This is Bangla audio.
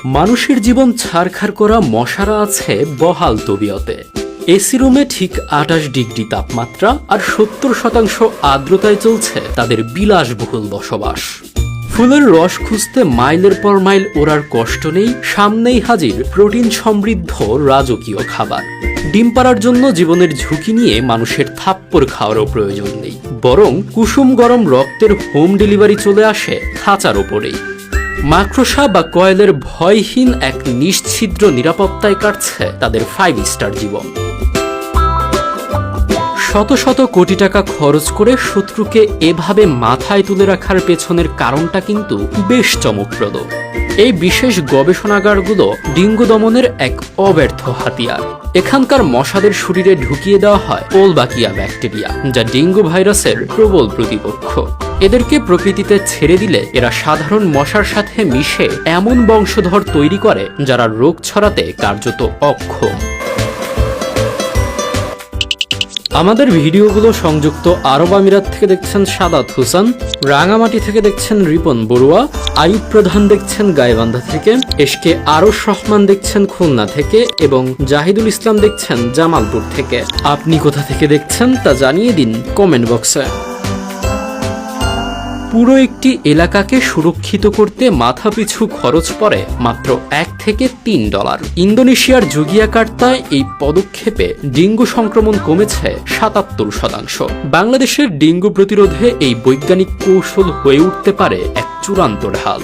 মানুষের জীবন ছারখার করা মশারা আছে বহাল তবিয়তে। এসি রুমে ঠিক ২৮ ডিগ্রি তাপমাত্রা আর ৭০% আর্দ্রতায় চলছে তাদের বিলাসবহুল বসবাস। ফুলের রস খুঁজতে মাইলের পর মাইল ওড়ার কষ্ট নেই, সামনেই হাজির প্রোটিন সমৃদ্ধ রাজকীয় খাবার। ডিম পাড়ার জন্য জীবনের ঝুঁকি নিয়ে মানুষের থাপ্পড় খাওয়ারও প্রয়োজন নেই, বরং কুসুম গরম রক্তের হোম ডেলিভারি চলে আসে খাঁচার ওপরেই। মাকড়সা বা কয়েলের ভয়হীন এক নিশ্ছিদ্র নিরাপত্তায় কাটছে তাদের 5 স্টার জীবন। শত শত কোটি টাকা খরচ করে শত্রুকে এভাবে মাথায় তুলে রাখার পেছনের কারণটা কিন্তু বেশ চমকপ্রদ। এই বিশেষ গবেষণাগারগুলো ডেঙ্গু দমনের এক অব্যর্থ হাতিয়ার। এখানকার মশাদের শরীরে ঢুকিয়ে দেওয়া হয় ওলবাকিয়া ব্যাকটেরিয়া, যা ডেঙ্গু ভাইরাসের প্রবল প্রতিপক্ষ। এদেরকে প্রকৃতিতে ছেড়ে দিলে এরা সাধারণ মশার সাথে মিশে এমন বংশধর তৈরি করে যারা রোগ ছড়াতে কার্যত অক্ষম। আমাদের ভিডিওগুলো সংযুক্ত আরব আমিরাত থেকে দেখছেন সাদাত হোসেন, রাঙামাটি থেকে দেখছেন রিপন বড়ুয়া, আইয়ুব প্রধান দেখছেন গাইবান্ধা থেকে, এসকে আরশ রহমান দেখছেন খুলনা থেকে এবং জাহিদুল ইসলাম দেখছেন জামালপুর থেকে। আপনি কোথা থেকে দেখছেন তা জানিয়ে দিন কমেন্ট বক্সে। পুরো একটি এলাকাকে সুরক্ষিত করতে মাথাপিছু খরচ পড়ে মাত্র $1 থেকে $3। ইন্দোনেশিয়ার জোগিয়াকার্তায় এই পদক্ষেপে ডেঙ্গু সংক্রমণ কমেছে ৭৭%। বাংলাদেশের ডেঙ্গু প্রতিরোধে এই বৈজ্ঞানিক কৌশল হয়ে উঠতে পারে এক চূড়ান্ত ঢাল।